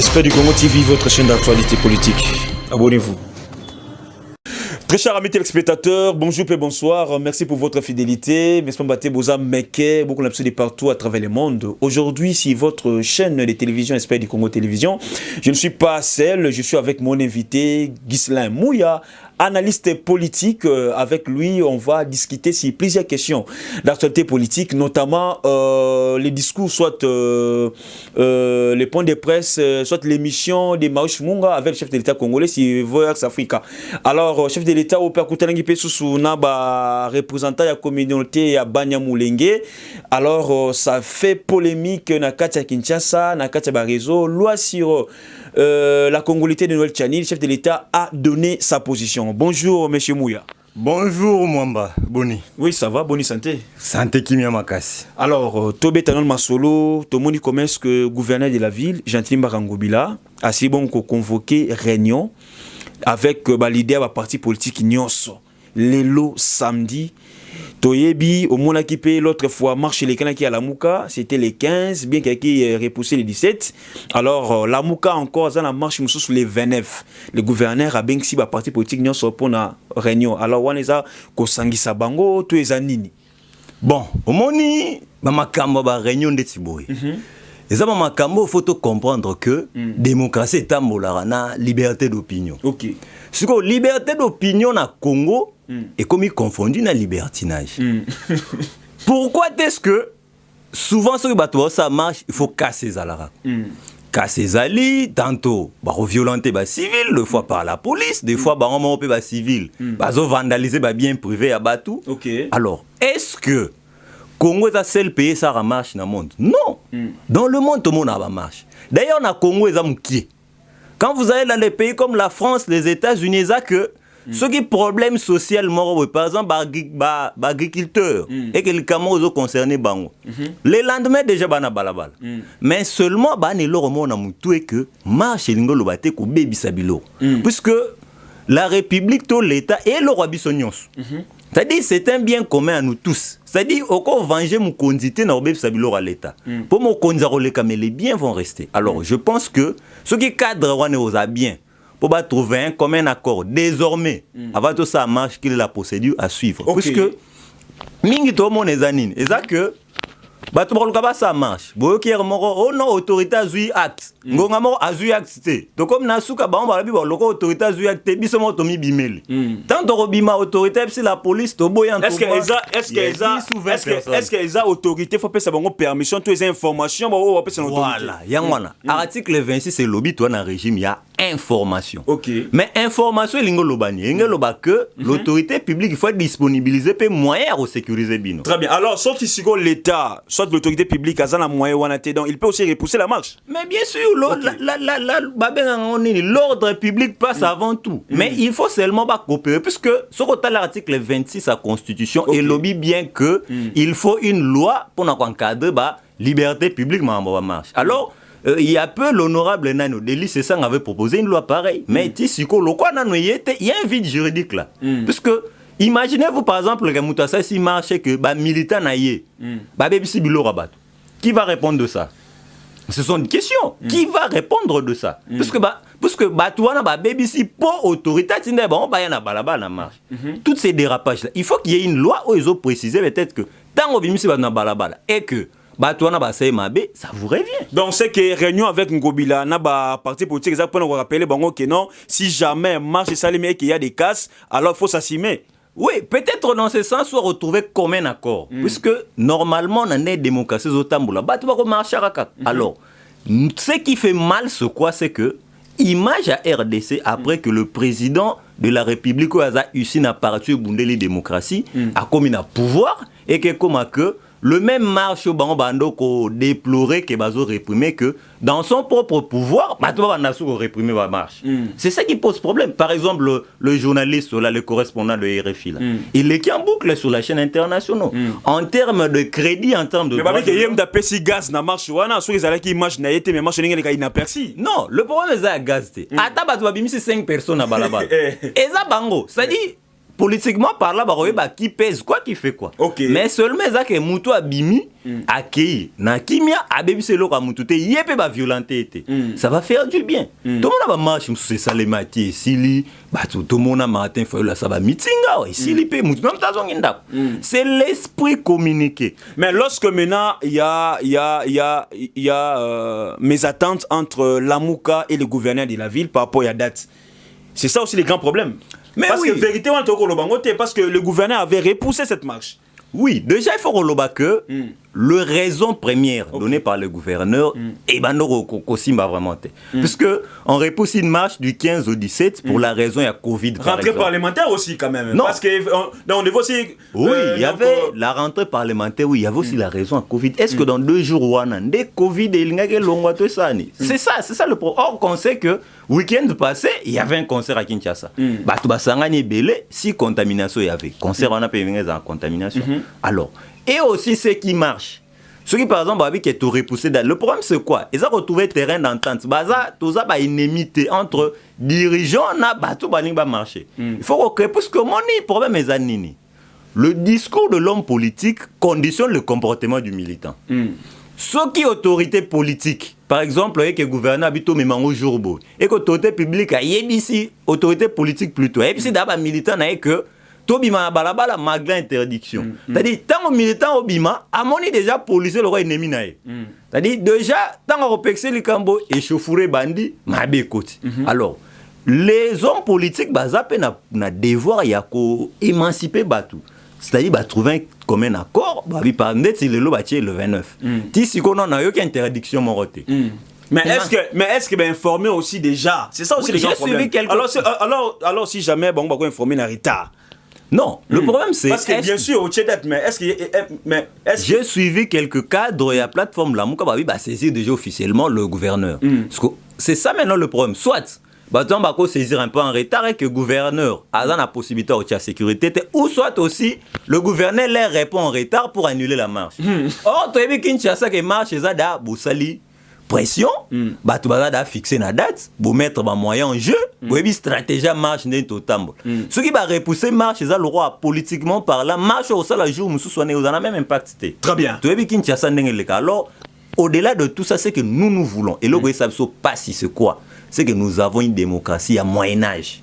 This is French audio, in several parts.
Esprit du Congo TV, votre chaîne d'actualité politique. Abonnez-vous. Très chers amis téléspectateurs, bonjour et bonsoir. Merci pour votre fidélité. Beaucoup de partout à travers le monde. Aujourd'hui, si votre chaîne de télévision Esprit du Congo Télévision, je ne suis pas seul, je suis avec mon invité Ghislain Mouya, analyste politique. Avec lui, on va discuter sur plusieurs questions d'actualité politique, notamment les discours, soit les points de presse, soit l'émission de Maouche Munga avec le chef de l'État congolais sur Vox Africa. Alors, chef de l'État, au père Koutanangi Pessousou, n'a représentant de la communauté à Banyamulenge. Alors, ça fait polémique na Katia Kinshasa, na Katia Barezo, loi sur la congolité de Noël Tchani. Le chef de l'État a donné sa position. Bonjour, monsieur Mouya. Bonjour, Mwamba. Boni. Oui, ça va, bonne santé. Santé Kimia Makasi. Alors, Tobé Tanon Masolo, Tomoni Commerce, que gouverneur de la ville, Gentil Marangobila, a si bon convoqué réunion avec l'idée à parti politique Nyonso. L'élo samedi. Toyebi, au monde qui paye l'autre fois, marche les canons qui à la Mouka, c'était les 15, bien qu'il ait repoussé les 17. Alors, la Mouka encore, dans la marche sous les 29. Le gouverneur a bien que si le parti politique n'y a pour la réunion. Alors, on est à Kosangi Sabango, tous les années. Bon, au moni, ma réunion de Tiboy. Et ça, ma il faut comprendre que démocratie est un liberté d'opinion. Ok. Ce que liberté d'opinion na Congo est comme confondu na libertinage. Pourquoi est-ce que souvent ce que ça marche, il faut casser les alara. Casser les alliés, tantôt violenter les civils, des fois par la police, des fois on peut les civils, vandaliser les biens privés à Batou. Okay. Alors, est-ce que Congo est le seul pays ça marche dans le monde? Non. Dans le monde, tout le monde a marche. D'ailleurs, dans Congo, ils ont qui? Quand vous allez dans les pays comme la France, les États-Unis, ils ont que ce qui est problème social, par exemple, l'agriculteur et que les Camerounais concernés, le lendemain, déjà, ils balabal. Mais seulement, ils ont que marche et l'ingolo bate ko baby sabilo. Puisque la République, tout l'État et le roi Bissonios. C'est-à-dire c'est un bien commun à nous tous. C'est-à-dire qu'on venger mon condité dans le sabilo à l'État. Pour mon condizaro les biens vont rester. Alors je pense que ce qui cadre on bien pour trouver un commun accord désormais avant tout ça marche qu'il est la procédure à suivre. Okay. Puisque mingi to mon ezanine et ça que ça marche. Oh non, autorité a joué acte. Ngongamo a joué acte. Donc comme Nasuka ba on va autorité a joué acte bisomo tomi bimeli. Tant to bima autorité c'est la police to boyan. Est-ce que les autorités faut passer bango permission toutes les informations on va passer l'autorité. Voilà, yangwana. Article 26 c'est lobby toi dans régime il y a information. OK. Mais information lingo lobani, loba que l'autorité publique il faut disponibiliser peu moyens pour sécuriser bino. Très bien. Alors soit ici l'État soit l'autorité publique a un moyen donc il peut aussi repousser la marche. Mais bien sûr, l'ordre public passe avant tout. Mais il faut seulement pas coopérer puisque sur l'article 26 de la Constitution il lobby bien que il faut une loi pour encadrer la liberté publique marche. Alors il y a peu l'honorable Nano Deli c'est ça avait proposé une loi pareille. Mais ici il y a un vide juridique là. Puisque imaginez-vous par exemple que Moutassa si marche que militant naïe, qui va répondre de ça? Ce sont des questions. Qui va répondre de ça? Puisque Batouana baby si pour autorité tinde bon ba yana balaba na marche. Tous ces dérapages là, il faut qu'il y ait une loi où ils ont précisé peut-être que tant obimisi ba na balabala et que Batouana ba say mabé, ça vous revient. Donc c'est que réunion avec Ngobila na ba parti politique exactement on rappeler bango que non, si jamais marche salimé et qu'il y a des casses, alors faut s'assumer. Oui, peut-être dans ce sens, on va retrouver comme un accord. Puisque normalement, on a une démocratie au Tamboula. Alors, ce qui fait mal, c'est que image à RDC, après que le président de la République a eu une appareil de démocratie, a comme un pouvoir, et que comme que le même marche au bando qu'on déplorait que bazo réprimé que dans son propre pouvoir réprimer la marche. C'est ça qui pose problème. Par exemple le journaliste là, le correspondant de RFI là, il est qui en boucle sur la chaîne internationale en termes de crédit, en termes de mais que yem da pesi gaz na marche wana so ils allaient qui image na été mais marche n'inga ina persi. Non, le problème c'est la gaz. Ata bato babimisi 5 personnes à balabala. Et ça bango, c'est-à-dire politiquement parlant, qui pèse quoi, qui fait quoi. Okay. Mais seulement ça que Moutou a bimi, accueilli, na kimia, a bébi c'est l'eau à Moutou, yépe va violenter. Ça va faire du bien. Tout le monde va marcher, c'est ça les matières, sili, tout le monde a matin, ça va meeting, sili, Moutou, c'est l'esprit communiqué. Mais lorsque maintenant, il y a mes attentes entre Lamouka et le gouverneur de la ville par rapport à la date. C'est ça aussi les grands problèmes. Mais parce que véritablement, parce que le gouverneur avait repoussé cette marche. Oui, déjà il faut relever que le raison première donnée par le gouverneur est Kosimba vraiment. Puisque on repousse une marche du 15 au 17 pour la raison il y a Covid. Rentrée parlementaire aussi quand même. Non. Parce que on devait aussi. Oui, il y avait la rentrée parlementaire, oui, il y avait aussi la raison à Covid. Est-ce que dans 2 jours, on a des Covid et il y a c'est ça le problème. Or, on sait que week-end passé, il y avait un concert à Kinshasa. Si contamination il y avait. Concert, on a payé en contamination. Alors, et aussi ceux qui marchent. Ceux qui, par exemple, qui est tout repoussé. Le problème, c'est quoi? Ils ont retrouvé terrain d'entente. Tout ça, une énimité entre dirigeants, tout va marcher. Il faut que, parce que mon problème est nini. Le discours de l'homme politique conditionne le comportement du militant. Ceux qui autorité politique, par exemple, que le gouverneur habite au même jour, et que l'autorité publique a ici, autorité politique plutôt, et puis d'abord militant n'a que Tobima balabala magla interdiction. C'est-à-dire, tant que militant au bima, à mon déjà policier le roi ennemi nae. C'est-à-dire, déjà, tant qu'on repexé le cambo, échauffouré bandi, ma bécoute. Alors, les hommes politiques, bazapé na devoir yako émanciper Batou. C'est-à-dire, trouver comme un accord, par net, c'est le 29. Si on a eu aucune interdiction, moroté. Mais est-ce que informer aussi déjà? C'est ça aussi les gens problèmes. Alors si jamais on va informer en retard. Non, le problème c'est... Parce que bien sûr, au Tchédet, mais est-ce que... J'ai suivi quelques cadres et la plateforme Lamouka va saisir déjà officiellement le gouverneur. C'est ça maintenant le problème. Soit, on va saisir un peu en retard et que le gouverneur a la possibilité de la sécurité, ou soit aussi, le gouverneur leur répond en retard pour annuler la marche. Or, tu as vu Kinshasa qui marche, c'est ça, Boussali. Pression, tu vas fixer la date, pour mettre les moyens en jeu, pour une stratégie marche dans tambo. Ce qui va repousser marche, c'est le roi politiquement parlant, marche au seul jour, nous soignons, vous en a même impacté. Très bien. Tu as vu Kinshasa n'est pas. Alors, au-delà de tout ça, c'est que nous voulons. Et là, vous savez pas si c'est quoi. C'est que nous avons une démocratie à Moyen-Âge.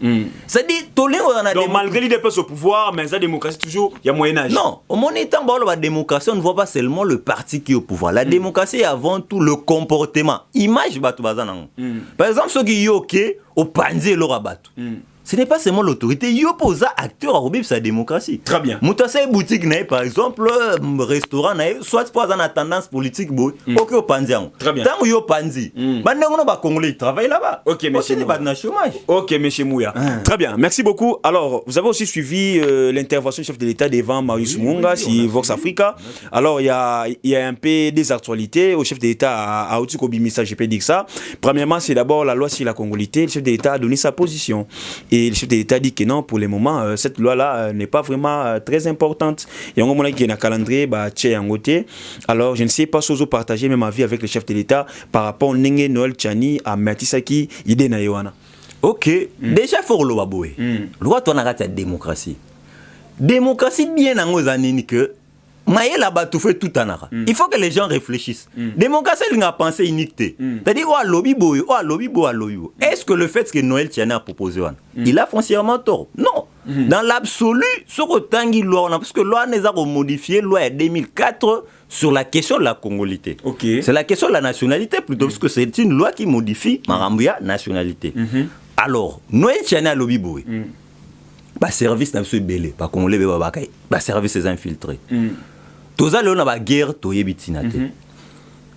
C'est-à-dire, donc, malgré l'idée au pouvoir, mais la démocratie, toujours, il y a Moyen-Âge. Non, au moment où la démocratie, on ne voit pas seulement le parti qui est au pouvoir. La démocratie est avant tout le comportement. Image, par exemple, ceux qui sont OK, au panzi et l'orabatou. Ce n'est pas seulement l'autorité, il y a pas acteur à Robib sa démocratie. Très bien. Moutassé boutique par exemple, restaurant soit pas en tendance politique OK au panzi. Très bien. Tant que yo panzi, on va congolais travailler là-bas. OK monsieur. Chômage. OK monsieur Mouya. Très bien. Merci beaucoup. Alors, vous avez aussi suivi l'intervention du chef de l'État devant Marius Munga sur Vox Africa. Alors, il y a un peu des actualités au chef de l'État à Otiko Bimisa, je peux dire ça. Premièrement, c'est d'abord la loi sur la congolité. Le chef de l'État a donné sa position. Et le chef de l'État dit que non, pour le moment, cette loi-là n'est pas vraiment très importante. Il y a un moment qui est un calendrier, alors je ne sais pas si vous partagez même avis avec le chef de l'État par rapport à Nenge Noël Tchani à Matisaki, idée na Yohana. Ok, déjà il faut le waboué. Loi, tu as la démocratie. Démocratie bien en aux années que Maïe là-bas, tout fait tout en ara. Il faut que les gens réfléchissent. Démocratie, il a pensé uniquité. C'est-à-dire, est-ce que le fait que Noël Tchani a proposé, il a foncièrement tort? Non. Dans l'absolu, ce que loi, parce que loi nous a modifié, loi 2004 sur la question de la congolité. C'est la question de la nationalité plutôt, parce que c'est une loi qui modifie Marambouya nationalité. Alors, Noël Tchani a lobby boy. Service n'a pas belé, pas congolais, service est infiltré. Tous les gens ont la guerre,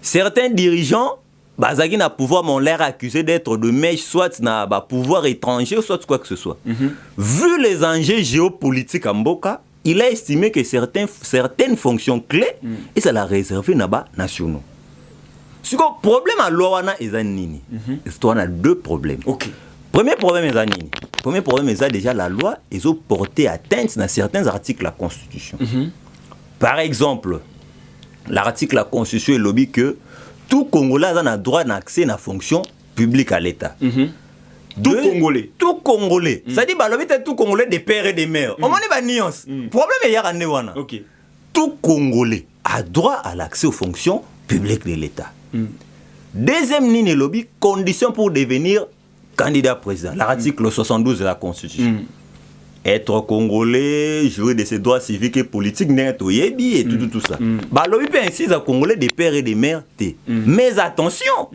certains dirigeants, ils ont pouvoir m'ont l'air accusé d'être de mèche, soit na pouvoir étranger, soit quoi que ce soit. Vu les enjeux géopolitiques en Boka, il a estimé que certaines fonctions clés, et ça l'a réservé naba nationaux. Ce que problème à l'Ouana est un nini. On a deux problèmes. Premier problème est nini. Premier problème est déjà la loi, ils ont porté atteinte dans certains articles de la Constitution. Par exemple, l'article de la Constitution est lobby que tout Congolais a droit d'accès à la fonction publique à l'État. Congolais. Tout Congolais. C'est-à-dire, tout Congolais des pères et des mères. On est une nuance. Problème est qu'il Ok. Tout Congolais a droit à l'accès aux fonctions publiques de l'État. Deuxième ligne lobby, condition pour devenir candidat président. L'article 72 de la Constitution. Être Congolais, jouer de ses droits civiques et politiques, et tout ça. Bah, lobby peut ainsi à Congolais des pères et des mères. Mais attention,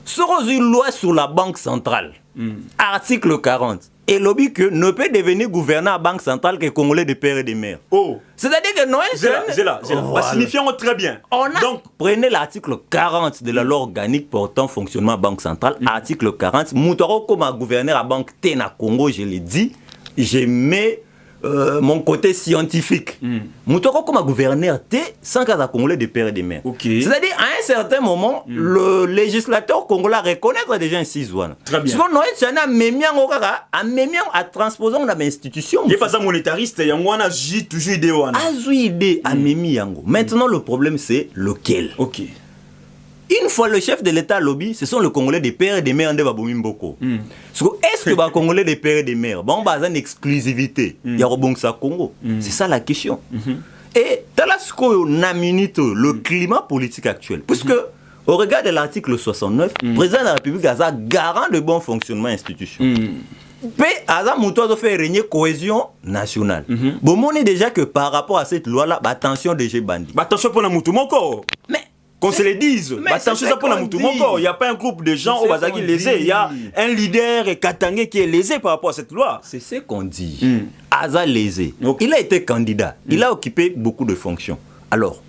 sur une loi sur la Banque centrale, article 40, et lobby que ne peut devenir gouverneur à la Banque centrale que Congolais des pères et des mères. Oh. C'est-à-dire que Noël C'est là. Voilà. Signifiant très bien. Donc, prenez l'article 40 de la loi organique portant fonctionnement de la Banque centrale, article 40, Moutaro comme gouverneur à la Banque Tena Congo, je l'ai dit, je mets mon côté scientifique. Moutaro comme gouverneur sans cas à Congolais des pères et des mères. Okay. C'est-à-dire, à un certain moment, le législateur congolais reconnaître déjà un 6 ans. Très bien. Sinon, Noël, c'est un mémian à transposer dans l'institution. Il n'est pas un monétariste, il y a toujours idée. Idée à Memi Yango. Maintenant, le problème, c'est lequel. Ok. Une fois le chef de l'État lobby, ce sont les Congolais des pères et des mères de Babomimboko. Est-ce que les Congolais des pères et des mères ont une exclusivité? Il y a Robongsa Congo. C'est ça la question. Et Talasco n'a minute le climat politique actuel. Puisque, au regard de l'article 69, le président de la République a garant de bon fonctionnement institutionnel. Puis, Azam Moutoua doit faire régner cohésion nationale. Bon, on est déjà que par rapport à cette loi-là, attention déjà bandit. Attention pour la Moutoumoko. Mais qu'on se le dise, attention ça pour la Moutoumoko. Il n'y a pas un groupe de gens au Bazaki lésés. Il y a un leader Katangé qui est lésé par rapport à cette loi. C'est ce qu'on dit. Aza lésé. Il a été candidat. Il a occupé beaucoup de fonctions. Alors,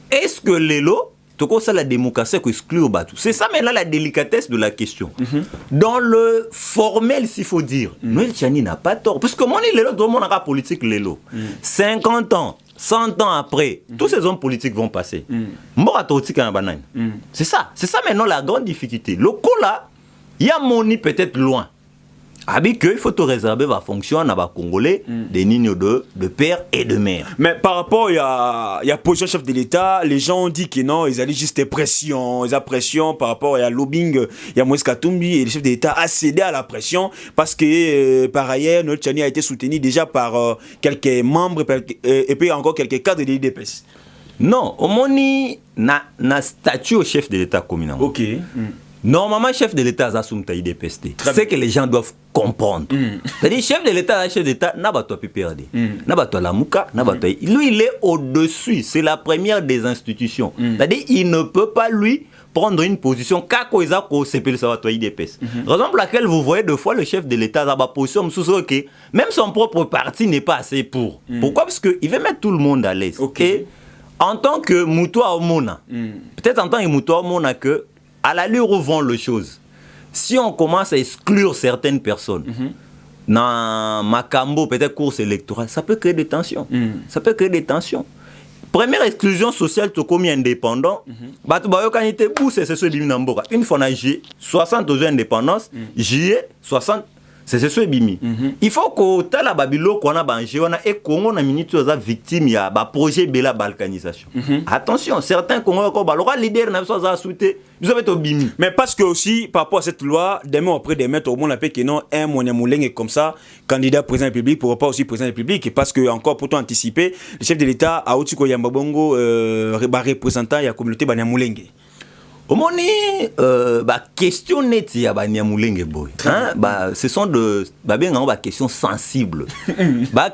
est-ce que l'élo, ça la démocratie exclut au bateau? C'est ça maintenant la délicatesse de la question. Dans le formel, s'il faut dire, Noël Tchani n'a pas tort. Parce que mon l'élo, tout le monde a la politique l'élo. 50 ans. 100 ans après, tous ces hommes politiques vont passer. C'est ça. C'est ça maintenant la grande difficulté. Le coup là, il y a Moni peut-être loin. Il faut te réserver la fonction à les Congolais des lignes de père et de mère. Mais par rapport à la position chef de l'État, les gens ont dit que non, ils allaient juste des pressions. Ils ont pression par rapport à lobbying. Il y a Moïse Katumbi et le chef de l'État a cédé à la pression parce que par ailleurs, notre Tchani a été soutenu déjà par quelques membres et puis encore quelques cadres de l'IDPS. Non, au moni na statut au chef de l'État communal. Ok. Normalement, chef de l'État a assume taille DPST. C'est que les gens doivent comprendre. C'est-à-dire, chef de l'État, n'a pas toi PPRD. N'a pas toi la Mouka, n'a pas toi. Lui, il est au-dessus. C'est la première des institutions. C'est-à-dire, il ne peut pas, lui, prendre une position kako ezako CPL ça va toi IDPS. Raison pour laquelle vous voyez deux fois le chef de l'État dans la position que même son propre parti n'est pas assez pour. Pourquoi? Parce qu'il veut mettre tout le monde à l'aise. Et en tant que Moutoua Omona, peut-être en tant que Moutoua Omona que à l'allure où vont les choses, si on commence à exclure certaines personnes, dans Makambo, peut-être course électorale, ça peut créer des tensions. Ça peut créer des tensions. Première exclusion sociale, tu comme indépendant, c'est ce qui une fois, on a 60 aux indépendances, juillet 60. C'est ce bimi. Il faut que tu la babilo qu'on a bangé, on a et Congo na minute aux victimes ya ba projet de la balkanisation. Attention, certains Congolais comme le leader n'a pas souhaité, vous avez au bimi. Mais parce que aussi par rapport à cette loi, demain après des mettre au monde appelle que non un Moniamouleng comme ça, candidat président de la République pour pas aussi président de la République parce que encore pour tout anticiper, le chef de l'État a aussi ko Yambabongo représentant ya communauté Banyamulenge. Omoni question nette ya Banyamulenge boy. Ce sont de questions sensibles.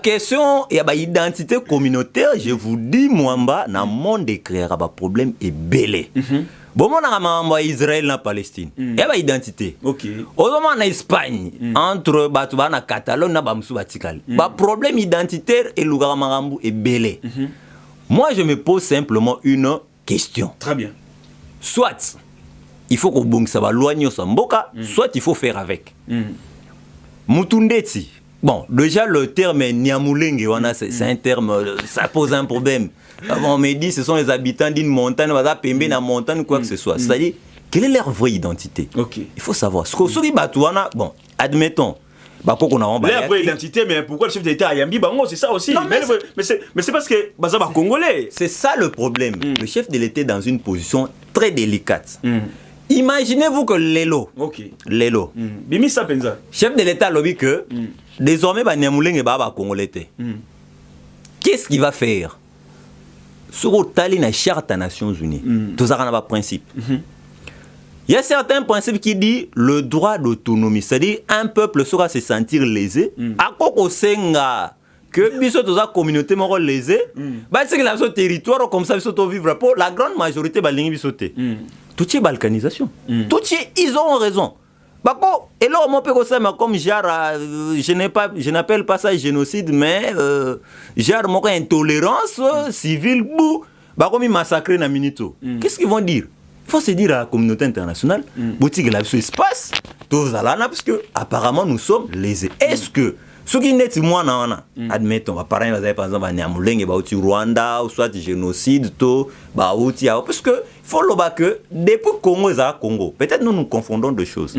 Question ya identité communautaire, je vous dis Mwamba na monde créera problème et belé. Bon on a Israël na Palestine. Ya identité. OK. Autrement en Espagne entre na Catalogne na bamsu batikali. Problème identitaire et Lugamarambu est belé. Moi je me pose simplement une question. Très bien. Soit il faut qu'on bong ça va loigner son mboka, soit il faut faire avec. Mutundeti. Bon, déjà le terme Nyamulenge, c'est un terme, ça pose un problème. On me dit ce sont les habitants d'une montagne, on va pember dans la montagne, quoi que ce soit. C'est-à-dire, quelle est leur vraie identité? Il faut savoir. Ce que bon, admettons. La vraie identité, mais pourquoi le chef d'État a Yambi Bango, c'est ça aussi. Mais c'est parce que Bazaba Congolais. C'est ça le problème. Le chef de l'État est dans une position très délicate. Imaginez-vous que Lelo, Bimi Sapenza, chef de l'État lobby que désormais Banyamuleng et Baba Congolais. Qu'est-ce qu'il va faire? Sur la charte des Nations Unies, tout ça a un principe. Il y a certains principes qui disent le droit d'autonomie, c'est-à-dire un peuple saura se sentir lésé. À quoi senga que biso toute la communauté moro lésé, bah c'est que la zone territoire comme ça biso to vivre pour la grande majorité balingi bisoté. Tout est balkanisation. Tout est ils ont raison. Bako et là on peut ça comme genre je n'appelle pas ça génocide mais genre mon intolérance civile bou bako mi massacrer na minito. Qu'est-ce qu'ils vont dire? Il faut se dire à la communauté internationale, boutique la ce espace, tous là parce que apparemment nous sommes lésés. Est-ce que ce qui n'est moi admettons, par exemple, Nyamulenge bauti Rwanda ou soit génocide to bauti parce que il faut le que depuis Congo et Congo, peut-être nous confondons deux choses.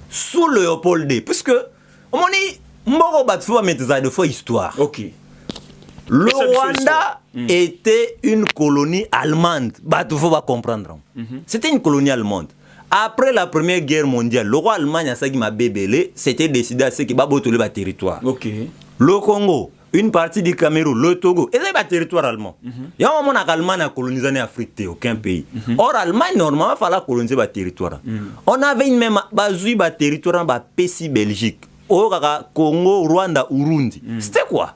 Sous Léopold II, puisque on dit Moro Batfou va mettre ça de fois histoire. OK. Le Rwanda était une colonie allemande. Il faut comprendre. C'était une colonie allemande. Après la Première Guerre mondiale, le roi allemand s'était décidé à ce qu'il y ait un territoire. Okay. Le Congo, une partie du Cameroun, le Togo, il y a un territoire allemand. Il y a un moment où l'Allemagne a colonisé l'Afrique, aucun pays. Or, l'Allemagne, normalement, il fallait coloniser le territoire. On avait une même territoire dans la Belgique. Au Congo, Rwanda, Urundi. C'était quoi?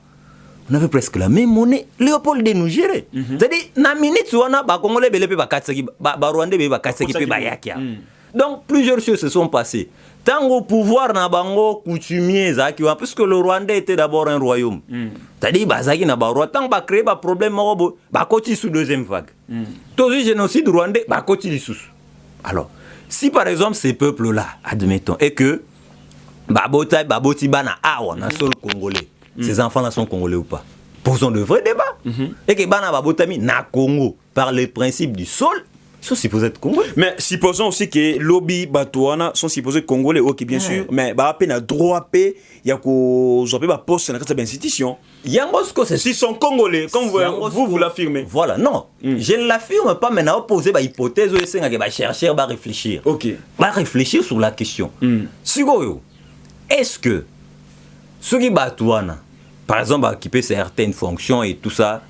On avait presque la même monnaie. Léopold II nous gérait. C'est-à-dire, na minute on a ba Congolais belé ba katsaki ba Rwandais ba katsaki pe ba yakia. Donc plusieurs choses se sont passées. Tant au pouvoir na bango coutumier zaki parce que le Rwandais était d'abord un royaume. C'est-à-dire bazaki na ba roi tant ba créer ba problème morobo ba koti sous deuxième vague. Tous les génocides rwandais ba koti li sous. Alors, si par exemple ces peuples là, admettons et que ba boti bana awa na sol congolais. Ces enfants-là sont congolais ou pas? Posons de vrais débats. Et que Bana Babotami na Congo, par les principes du sol, sont supposés être congolais. Mais supposons aussi que Lobby Batouana sont supposés être congolais, ok, bien sûr, mais bah, à peine à droit, il y a qu'au poste dans cette institution. S'ils sont congolais, comme vous l'affirmez. Voilà, non, je ne l'affirme pas, mais on a posé une hypothèse, on va chercher, on va réfléchir. Ok. On va réfléchir sur la question. Est-ce que ceux qui batouana, par exemple, occuper certaines fonctions et tout ça,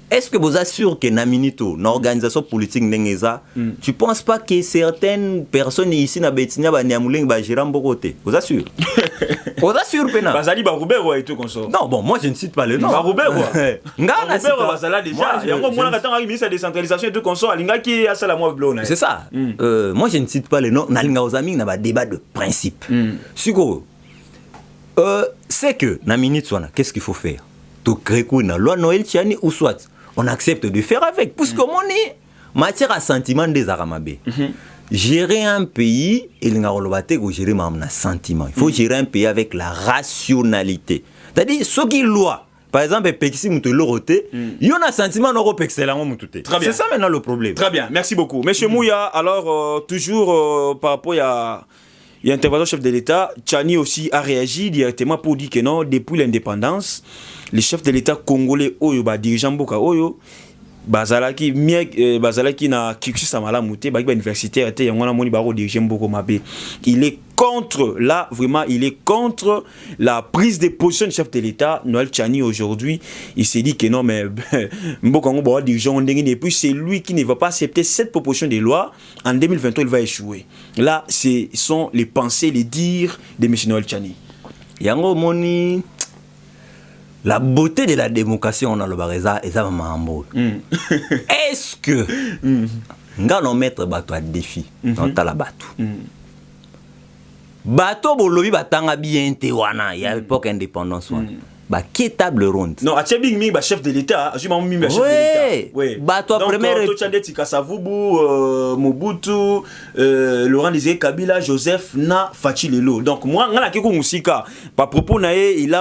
est-ce que vous assurez que Naminito, une organisation politique n'engeza, tu penses pas que certaines personnes ici na Betinia ba Nyamuleng ba gérer Bogoté? Vous assurez? Vous assurez pena? Bazali ba Roubero et tout comme ça. Non, bon, moi je ne cite pas le nom. Ba Roubero. Ngana Roubero bazala déjà. Il y a encore moins quand ministre de décentralisation et tout comme ça, alinga qui a ça la moi blonde. C'est ça. Moi je ne cite pas le nom, nalinga ozami na ba débat de principe. Siko c'est que, na minute, qu'est-ce qu'il faut faire? Tu crées une loi Noël Tiani ou soit on accepte de faire avec. Puisque mon est matière à sentiment des Aramabé. Gérer un pays, il n'y a pas gérer un sentiment. Il faut gérer un pays avec la rationalité. C'est-à-dire, ce qui est loi, par exemple, Pexi Moutouloté, il y a un sentiment excellent. C'est ça maintenant le problème. Très bien, merci beaucoup. Monsieur Mouya, alors, toujours par rapport à. Il y a intervention chef de l'État, Tchani aussi a réagi directement pour dire que non, depuis l'indépendance, les chefs de l'État congolais, Oyo, dirigeant Boka Oyo, Bazalaki na Kikusi Samala Mouté, universitaire, il est contre, là, vraiment, il est contre la prise de position du chef de l'État, Noël Tchani, aujourd'hui. Il s'est dit que non, mais Mbokango, dirigeant, et puis c'est lui qui ne va pas accepter cette proposition de loi. En 2023, il va échouer. Là, ce sont les pensées, les dires de M. Noël Tchani. Yango Moni. La beauté de la démocratie, on a le bareza et ça va m'embrouiller. Est-ce que nous allons mettre bateau à défi dans la bateau? Bateau bolobi batanga bien tewana, il y a l'époque indépendance. Bah, qui est table ronde? Non, à Tchébing, mi, chef de l'État, je m'en mis, chef de l'État. Oui. Bateau première. Donc, Tchandeti Kassavubu, Mobutu, Laurent Désiré Kabila, Joseph Na Fachilelo. Donc, moi, ngana keko musika, par propos nae, il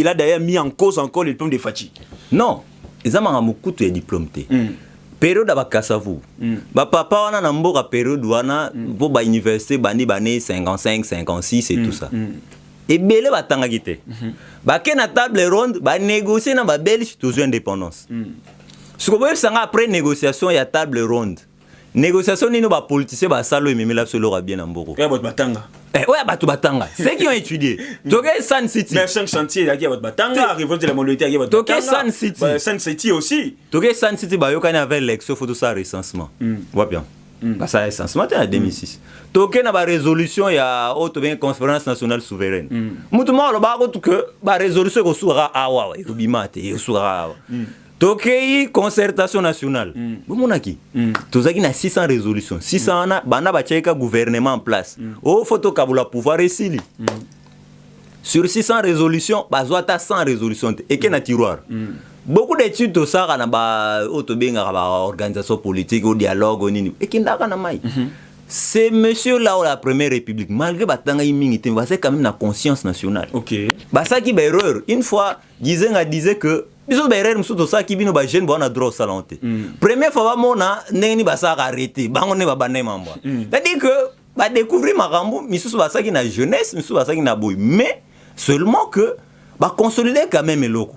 a d'ailleurs mis en cause encore le diplôme de Fachi. Non, ils ont un beaucoup de diplômes. Période à Kassavu. Papa, on a une période où on a pour l'université, 55, 56 et tout ça. Et belé batanga gite. Ba na table ronde ba négocier na ba Belge toujours indépendance. Ce que vous savez après négociation il y a table ronde. négociation nino ba politicien ba salo et la solo ra bien en Mboko. Ya bot batanga. Ouais, batu batanga. Ceux qui ont étudié. Toké Sun City. Mais 5 chantiers il y a bot batanga, révolte de la monolithe il y a bot batanga. Toké Sun City. Sun City aussi. Toké Sun City ba yo kana avec l'élection photo ça recensement. Ouais bien. Bah ça recensement en 2006. Toké na ba résolution ya auto bien conférence nationale souveraine. Mutumo lo ba ko que ba résolution ko sura awa ko bimate ko sura awa. Tokei concertation nationale. Bomonaki. Tozaki na 600 résolutions. 600 na bana ba tcheka gouvernement en place. Oh photo kabula pouvoir esili. Sur 600 résolutions, bazwata 100 résolutions et que na tiroir. Beaucoup d'études to ça na ba otobenga ba organisation politique au dialogue nini. Et kindaka na mai. C'est monsieur là la première république malgré batanga imingité, c'est quand même na conscience nationale. OK. Ba ça qui ba erreur. Une fois disait que biso ba erreur musuto ça qui bino ba jeune ba na droit salonte. Première fois ba mona neni ba ça arrêté, bango ne ba bané mamba. C'est-à-dire que ba découvrir makambo misusu ba ça qui na jeunesse, misusu ba ça qui na boy, mais seulement que ba consolider quand même eloko.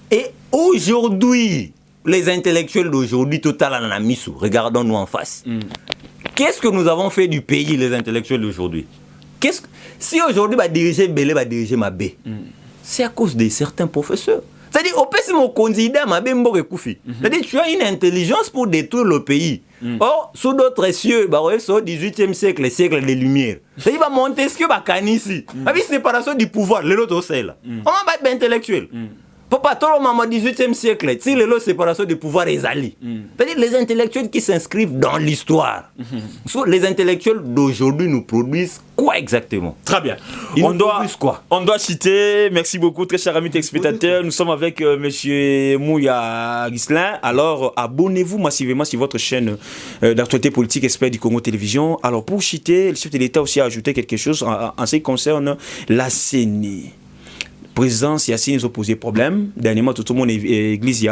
Et aujourd'hui, les intellectuels d'aujourd'hui total en amisu, regardons-nous en face. Qu'est-ce que nous avons fait du pays, les intellectuels d'aujourd'hui? Si aujourd'hui, va diriger Belé, va diriger Mabé, c'est à cause de certains professeurs. C'est-à-dire, au PC, mon candidat, Mabé Mbore Koufi. C'est-à-dire, tu as une intelligence pour détruire le pays. Or, sous d'autres cieux, au 18e siècle, le siècle des Lumières. C'est-à-dire, Montesquieu, Canisi. Avec séparation du pouvoir, l'autre, c'est là. On va être intellectuel. Papa, tout le monde au 18e siècle, si les séparation du pouvoir est allée. C'est-à-dire les intellectuels qui s'inscrivent dans l'histoire. Les intellectuels d'aujourd'hui nous produisent quoi exactement? Très bien. On doit citer, merci beaucoup, très chers amis téléspectateurs. Nous sommes avec M. Mouya Ghislain. Alors, abonnez-vous massivement sur votre chaîne d'actualité politique Expert du Congo Télévision. Alors, pour citer, le chef de l'État aussi a ajouté quelque chose en ce qui concerne la CENI. Présidence, Yassine, ils ont posé problème. Dernièrement, tout le monde est église, il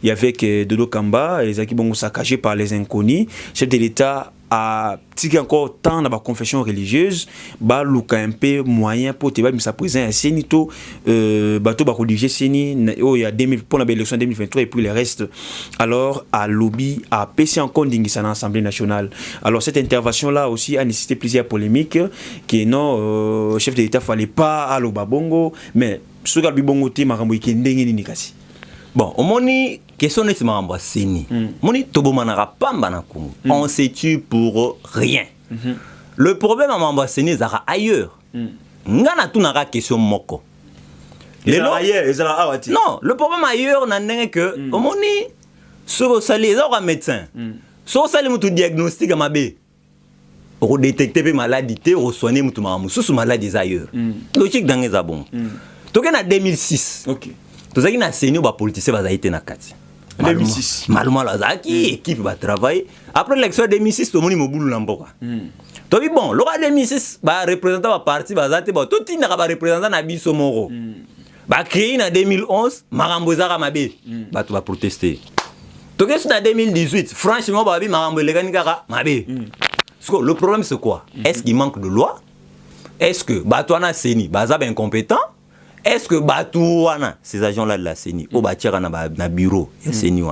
y avait Dodo Kamba, les acquis sont saccagés par les inconnus. Le chef de l'État a tiré encore tant dans la confession religieuse, bah luka un peu moyen pour te mettre sa présence Yassine to bateau ba religieux Seni oh il y a 2000 pour l'élection 2023 et puis le reste. Alors à lobby à PC encore d'Ingisa dans l'Assemblée nationale. Alors cette intervention là aussi a nécessité plusieurs polémiques qui non chef de l'État fallait pas à l'Obabongo mais ce gars Bibongo te marambo ikendenge ni kasi. Bon, au moni question n'est pas Seni. Moni tobomanara pamba na Congo. On se tue pour rien. Le problème à Mamba Seni zara ailleurs. Ngana tu nara question moko. Non, le problème ailleurs n'a que au moni so sali za médecin. So sali mutu diagnostic mabe. Pour détecter les maladies, pour soigner mutu mamu sous maladies ailleurs. Logique dans les abons. Toke na 2006. OK. Tozaki na Seni ba politicien ba zaité na kati. 2006. Maluma la zaki équipe va travailler. Après l'élection 2006 to moni mobulu na mboka. To bi bon, lora 2006 ba représentant ba parti ba zaté ba tout ina ba représentant na biso moro. Ba créé na 2011 marambo zaka mabe. Ba to ba protester. Toke sur na 2018 franchement ba bi marambo legani kaka mabe. Le problème c'est quoi? Est-ce qu'il manque de loi? Est-ce que ba to na Seni ba za incompétent? Est-ce que Batouana, ces agents-là de la CENI, au bâtir na bureau, il y a CENI.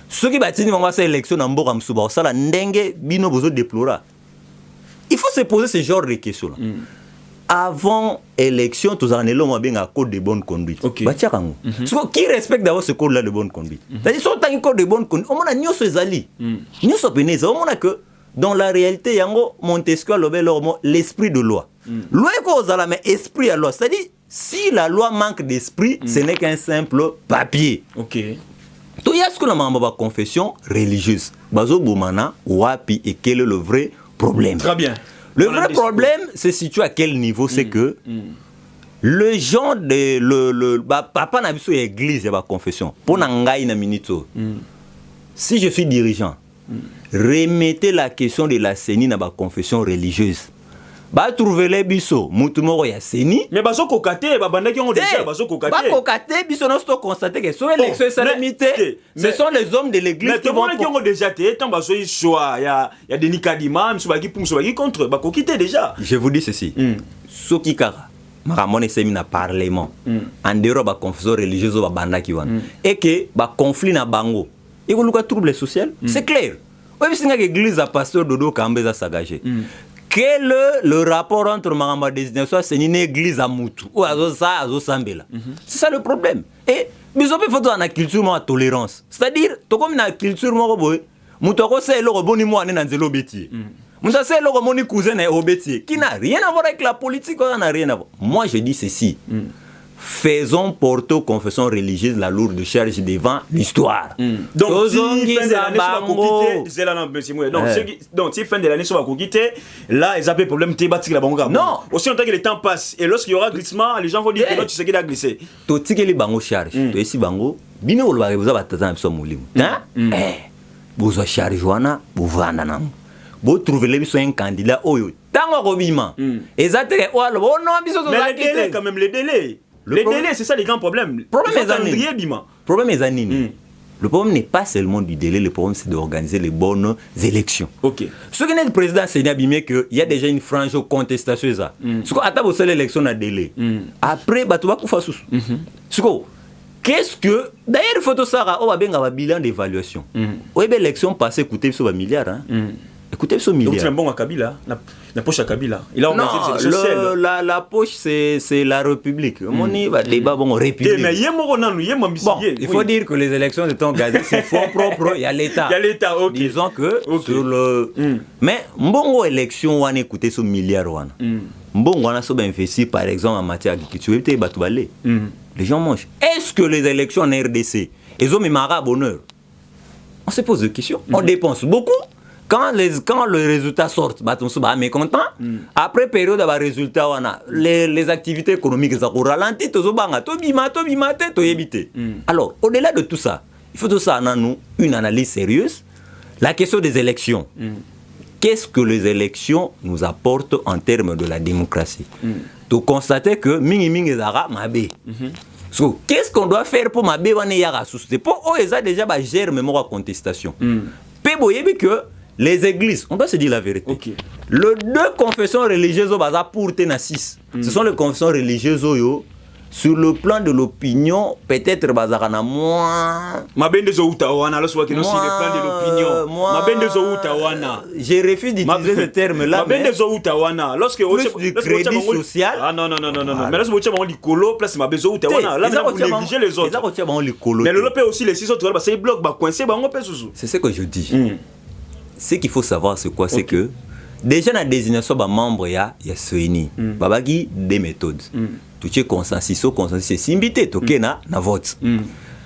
Ceux qui bâtissent cette élection dans Mbora Msuba, ça la ndengue, bino bozo déplora. Il faut se poser ce genre de questions-là. Avant élection, tous en élo bien un code de bonne conduite. Qui respecte d'abord ce code-là de bonne conduite? C'est-à-dire, si on a un code de bonne conduite, on a nios ezali. Nios penez, on a que dans la réalité, yango Montesquieu l'esprit de loi. Loi est la mais esprit à loi. C'est-à-dire, si la loi manque d'esprit, ce n'est qu'un simple papier. OK. Tout y a ce que l'on a confession religieuse. Bazo Boumana, Wapi, et quel est le vrai problème? Très bien. Le vrai problème, c'est situé à quel niveau? C'est que le genre de papa n'a vu l'église et la confession. Pour n'angaï na minito. Si je suis dirigeant, remettez la question de la CENI dans la confession religieuse. Ba trouver les biso mutumoro ya Seni mais baso kokate ba banda qui ont déjà baso kokate ba kokate biso non sto constater que sur l'élection salamité ce sont les hommes de l'église qui vont qui ont déjà été tant baso choix il y a des nikadima msubaki pour msubaki contre ba kokite déjà. Je vous dis ceci soki kara maramone semina parlement en dehors ba confession religieuse ba banda ki wana et que ba conflit na bango et ko luka trouble social c'est clair. Oui, c'est une église à pasteur Dodo Kambeza s'engager. Quel est le rapport entre Maramba désignation c'est une église à Moutou ou à Sambela? C'est ça le problème. Et bisous il faut dans la culture de tolérance. C'est-à-dire, tout comme la culture de Moutou c'est le reboni moi dans zélo bétier. Moutou c'est le reboni cousin au bétier qui n'a rien à voir avec la politique, on n'a rien à voir. Moi je dis ceci. Faisons porter aux confessions religieuses la lourde charge devant l'histoire. Donc, si fin de l'année, on va quitter. Là, ils appellent problème thématique. Non. Aussi longtemps que le temps passe. Et lorsqu'il y aura glissement, les gens vont dire que non, tu sais qu'il a glissé. Tu sais que les bango charge. Tu sais bango. Bino vous avez besoin vous avez charge wana, vous vendez nam. Vous trouvez les un candidat oyo. Tango robima. Exactement. Mais les délais quand même, les délais. Les délais, c'est ça les grands problèmes. Le problème est le problème n'est pas seulement du délai, le problème c'est d'organiser les bonnes élections. Ok. Ce qui est le président Seigneur Abimé qu'il y a déjà une frange contestation. Ce qu'on attend pour l'élection à délai. Après, tu vas faire sous. Qu'est-ce que. D'ailleurs, il faut tout ça, on va bien avoir un bilan d'évaluation. Oui, l'élection passée, écoutez, ce milliard. Écoutez ce milliard. Donc c'est un bon à Kabila, la poche à Kabila. Il a organisé la poche c'est la République. Mon débat bon République. Mais il faut dire que les élections étant gazées c'est fonds propres, il y a l'État. Il y a l'État, OK. Disons que sur le mais mbongo élection on écouter ce milliard wana. Mbongo on a so investi par exemple en matière d'agriculture, il batu balé. Les gens mangent. Est-ce que les élections en RDC ils ont mis mara bonheur? On se pose des questions. On dépense beaucoup. Quand le résultat sort, on est mécontent. Après période de résultat, les activités économiques sont ralenties. Alors, au-delà de tout ça, il faut tout ça nous une analyse sérieuse. La question des élections. Qu'est-ce que les élections nous apportent en termes de la démocratie? Tu constates que mingi zara mabe. Qu'est-ce qu'on doit faire pour mabe wane yara souci? Pour eux, ils ont déjà géré mémoire contestation. Péboyé que les églises, on doit se dire la vérité. Okay. Les deux confessions religieuses pour Tena 6, ce sont les confessions religieuses sur le plan de l'opinion, peut-être bazarana moins. Je refuse d'utiliser ce terme-là. Lorsque du crédit social. Ah non. Mais lorsque vous avez colo, place ma besoin là vous négligez les autres. Mais le peut aussi les 6 autres, c'est bloc coincé, c'est ce que je dis. Ce qu'il faut savoir, c'est quoi? C'est que déjà dans la désignation des membres, il y a Soini. Babagi, des méthodes. Tout ce consensus, c'est simbité, tout ce na vote.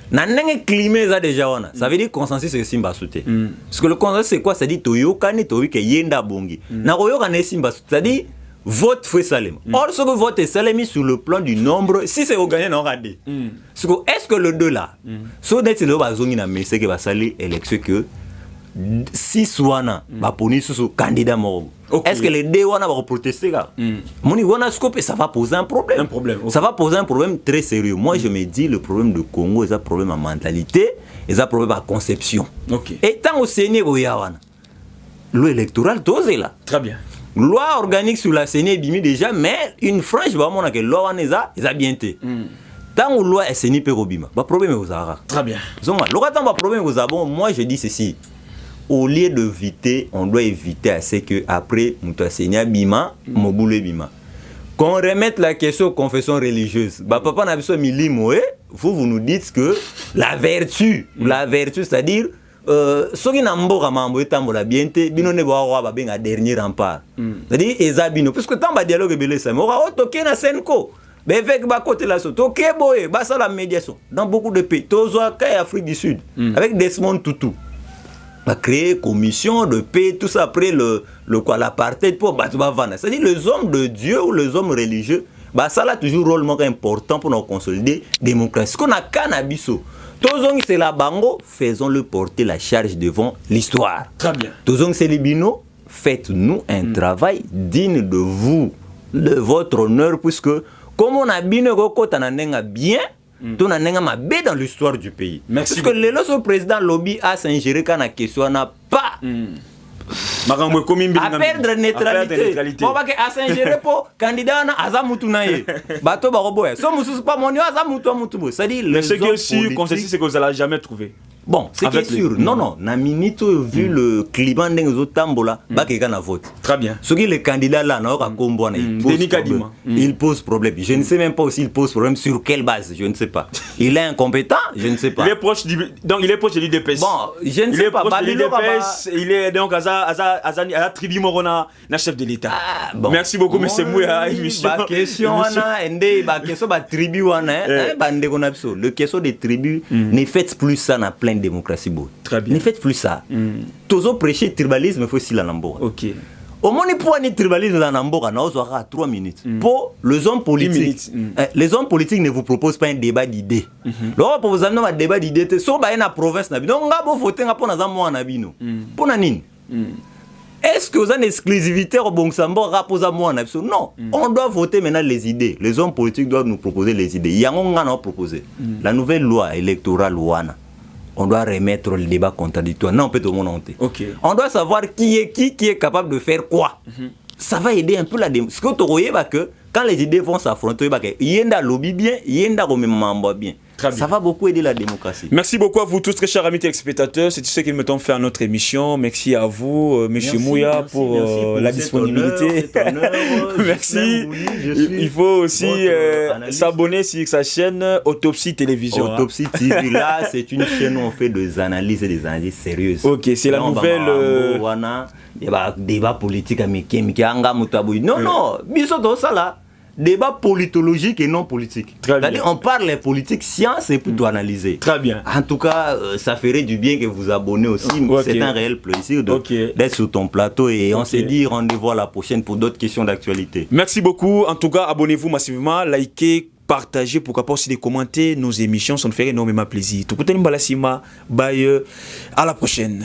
Nanenge climat ça déjà ça veut dire consensus c'est simba sauté. Parce que le consensus c'est quoi? Ça dit toyoka ni toyoka yenda bongi. Na koyoka ne simba sauté. Ça dit vote fait salem. Or ce que vote est salem sur le plan du nombre, si c'est au gagné non radé. Est-ce que le 2 là, so d'être le bazongi na mais c'est que va salir élection que si soit va punir ce candidat mort. Est-ce que les deux vont protester là? Mon wana scope ça va poser un problème. Ça va poser un problème très sérieux. Moi je me dis le problème de Congo c'est un problème à mentalité, c'est un problème à conception. Et tant au Sénégal yawana. Loi électorale dosé là. Très bien. Loi organique sur la Sénégal bimi déjà mais une franche va mon que loi wana ça bien été. Tant où loi est Sénégal perobima. Ba problème aux ara. Très bien. Zonga, l'oratant ba problème aux abon, moi je dis ceci. Au lieu d'éviter, on doit éviter à ce que après Moutassenia Bima, Moboule Bima. Qu'on remette la question aux confessions religieuses. Bah papa n'a besoin de vous nous dites que la vertu, c'est-à-dire ce qui n'a pas mambo etambo la bienté, bino ne boa roi ba dernier rempart. C'est-à-dire ezabino parce que tant ba dialogue belé ça, mora otoké na senko. Ben avec ba côté la soto, OK boy, ba ça la médiation. Dans beaucoup de pays, tozoa kay Afrique du Sud avec Desmond Tutu. Va créer commission de paix, tout ça après l'apartheid pour Batouba. C'est-à-dire les hommes de Dieu ou les hommes religieux, bah ça a toujours un rôle important pour nous consolider la démocratie. Ce qu'on a cannabiso. Tozong c'est la bango, faisons-le porter la charge devant l'histoire. Très bien. Tozong c'est les bino, faites-nous un travail digne de vous, de votre honneur, puisque comme on a bino kotananenga bien, tout n'a pas dans l'histoire du pays. Merci. Parce que le président lobby a s'ingéré quand la question n'a pas à perdre neutralité. On va que à s'ingérer pour candidat na azamutu nae. Bato baroboya. So musu pas monio azamutu mutu. Ça dit mais ce qui est sûr, consensus c'est que vous allez jamais trouver. Bon, c'est qui est sûr. Non, na minute vu le climat d'enzo tambola, bakeka na vote. Très bien. Ce qui est le candidat là, il pose problème. Je ne sais même pas s'il pose problème sur quelle base, je ne sais pas. Il est incompétent, je ne sais pas. Il est proche donc il est proche de l'IDPS. Bon, je ne sais pas. Il est donc à tribu morona, na chef de l'État. Merci beaucoup monsieur Mouya émission. Question tribu le question des tribus ne faites plus ça dans pleine démocratie. Très bien. Ne faites plus ça. Tous prêcher tribalisme, il faut aussi la Namboura. OK. Au moins, il faut un tribalisme dans Namboura, on aura 3 minutes. Pour les hommes politiques, les hommes politiques ne vous proposent pas un débat d'idées. Leur propose un débat d'idées, c'est dans la province. Donc, on va voter pour nous. Pour nous. Est-ce que vous avez une exclusivité au Bongsambo rappose à moi? Non. On doit voter maintenant les idées. Les hommes politiques doivent nous proposer les idées. Il y a un proposé. La nouvelle loi électorale, on doit remettre le débat contradictoire. Non, on peut tout le monde honte. Okay. On doit savoir qui est capable de faire quoi. Ça va aider un peu la démocratie. Ce que tu vois, que quand les idées vont s'affronter, il y a un lobby bien, il y a un remembrement bien. Ça va beaucoup aider la démocratie. Merci beaucoup à vous tous, très chers amis téléspectateurs. C'est tout ce qui me tente faire notre émission. Merci à vous, monsieur Mouya, pour la disponibilité. Merci. Il faut aussi s'abonner sur sa chaîne Autopsie Télévision. Autopsie TV, là, c'est une chaîne où on fait des analyses et des analyses sérieuses. Ok, c'est la nouvelle. Il y a débat politique américain. Non, biso ça là. Débat politologique et non politique. C'est-à-dire, on parle de politique, science et plutôt analyser. Très bien. En tout cas, ça ferait du bien que vous abonnez aussi. C'est un réel plaisir d'être sur ton plateau et on se dit rendez-vous à la prochaine pour d'autres questions d'actualité. Merci beaucoup. En tout cas, abonnez-vous massivement, likez, partagez, pourquoi pas aussi de commenter nos émissions. Ça nous ferait énormément plaisir. Tout le monde, à la prochaine.